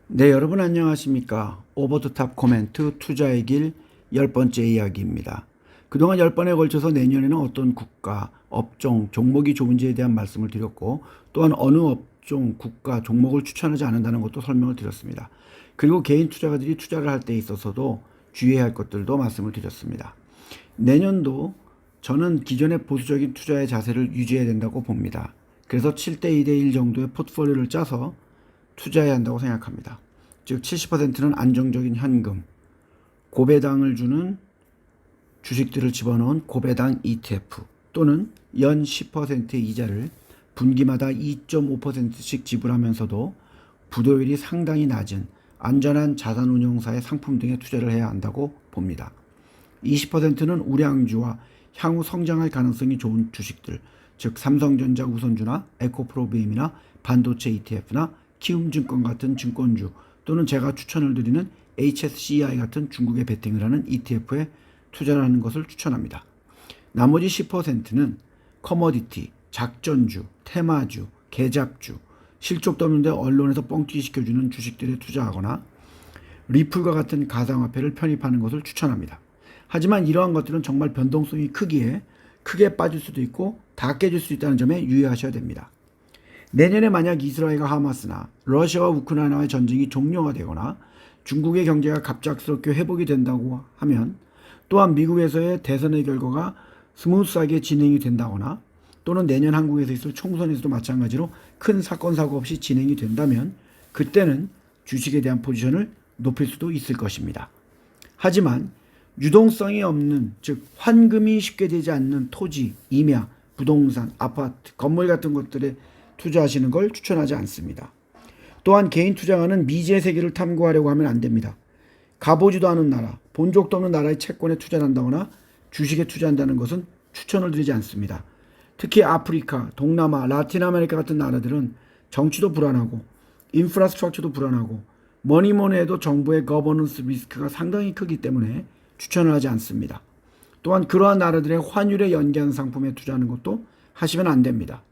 네, 여러분 안녕하십니까? 오버 더 탑 코멘트 투자의 길 10번째 이야기입니다. 그동안 10번에 걸쳐서 내년에는 어떤 국가, 업종, 종목이 좋은지에 대한 말씀을 드렸고, 또한 어느 업종, 국가, 종목을 추천하지 않는다는 것도 설명을 드렸습니다. 그리고 개인 투자가들이 투자를 할 때 있어서도 주의해야 할 것들도 말씀을 드렸습니다. 내년도 저는 기존의 보수적인 투자의 자세를 유지해야 된다고 봅니다. 그래서 7대 2대 1 정도의 포트폴리오를 짜서 투자해야 한다고 생각합니다. 즉 70%는 안정적인 현금, 고배당을 주는 주식들을 집어넣은 고배당 ETF 또는 연 10%의 이자를 분기마다 2.5%씩 지불하면서도 부도율이 상당히 낮은 안전한 자산운용사의 상품 등에 투자를 해야 한다고 봅니다. 20%는 우량주와 향후 성장할 가능성이 좋은 주식들, 즉 삼성전자 우선주나 에코프로비엠이나 반도체 ETF나 키움증권 같은 증권주 또는 제가 추천을 드리는 HSCI 같은 중국에 베팅을 하는 ETF에 투자를 하는 것을 추천합니다. 나머지 10%는 커머디티, 작전주, 테마주, 개잡주, 실적도 없는데 언론에서 뻥튀기 시켜주는 주식들에 투자하거나 리플과 같은 가상화폐를 편입하는 것을 추천합니다. 하지만 이러한 것들은 정말 변동성이 크기에 크게 빠질 수도 있고 다 깨질 수 있다는 점에 유의하셔야 됩니다. 내년에 만약 이스라엘과 하마스나 러시아와 우크라이나의 전쟁이 종료가 되거나 중국의 경제가 갑작스럽게 회복이 된다고 하면, 또한 미국에서의 대선의 결과가 스무스하게 진행이 된다거나 또는 내년 한국에서 있을 총선에서도 마찬가지로 큰 사건 사고 없이 진행이 된다면 그때는 주식에 대한 포지션을 높일 수도 있을 것입니다. 하지만 유동성이 없는, 즉 환금이 쉽게 되지 않는 토지, 임야, 부동산, 아파트, 건물 같은 것들에 투자하시는 걸 추천하지 않습니다. 또한 개인 투자가는 미지의 세계를 탐구하려고 하면 안 됩니다. 가보지도 않은 나라, 본 적도 없는 나라의 채권에 투자를 한다거나 주식에 투자한다는 것은 추천을 드리지 않습니다. 특히 아프리카, 동남아, 라틴 아메리카 같은 나라들은 정치도 불안하고 인프라스트럭처도 불안하고 뭐니 해도 정부의 거버넌스 리스크가 상당히 크기 때문에 추천을 하지 않습니다. 또한 그러한 나라들의 환율에 연계한 상품에 투자하는 것도 하시면 안 됩니다.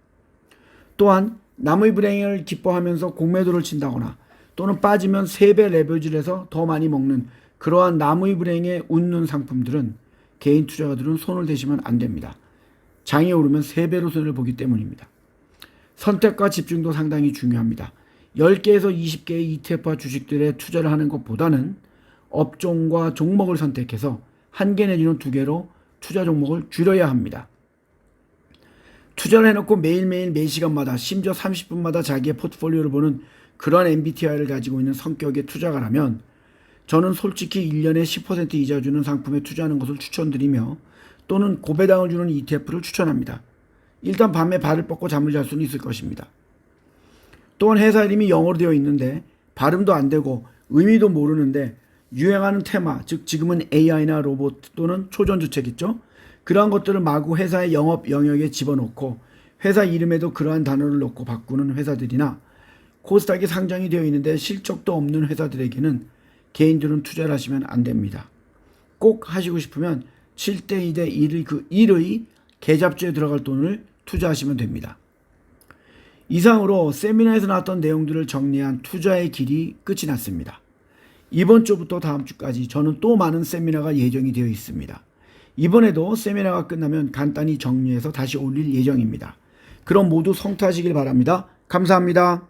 또한 남의 불행을 기뻐하면서 공매도를 친다거나 또는 빠지면 3배 레버리지를 해서 더 많이 먹는 그러한 남의 불행에 웃는 상품들은 개인 투자가들은 손을 대시면 안 됩니다. 장이 오르면 3배로 손해를 보기 때문입니다. 선택과 집중도 상당히 중요합니다. 10개에서 20개의 ETF와 주식들에 투자를 하는 것보다는 업종과 종목을 선택해서 1개 내지는 2개로 투자 종목을 줄여야 합니다. 투자를 해놓고 매일매일 매시간마다 심지어 30분마다 자기의 포트폴리오를 보는 그러한 MBTI를 가지고 있는 성격의 투자가라면 저는 솔직히 1년에 10% 이자 주는 상품에 투자하는 것을 추천드리며 또는 고배당을 주는 ETF를 추천합니다. 일단 밤에 발을 뻗고 잠을 잘 수는 있을 것입니다. 또한 회사 이름이 영어로 되어 있는데 발음도 안 되고 의미도 모르는데 유행하는 테마, 즉 지금은 AI나 로봇 또는 초전주책이죠. 그러한 것들을 마구 회사의 영업 영역에 집어넣고 회사 이름에도 그러한 단어를 넣고 바꾸는 회사들이나 코스닥에 상장이 되어 있는데 실적도 없는 회사들에게는 개인들은 투자를 하시면 안 됩니다. 꼭 하시고 싶으면 7대 2대 1의 계잡주에 들어갈 돈을 투자하시면 됩니다. 이상으로 세미나에서 나왔던 내용들을 정리한 투자의 길이 끝이 났습니다. 이번 주부터 다음 주까지 저는 또 많은 세미나가 예정이 되어 있습니다. 이번에도 세미나가 끝나면 간단히 정리해서 다시 올릴 예정입니다. 그럼 모두 성투하시길 바랍니다. 감사합니다.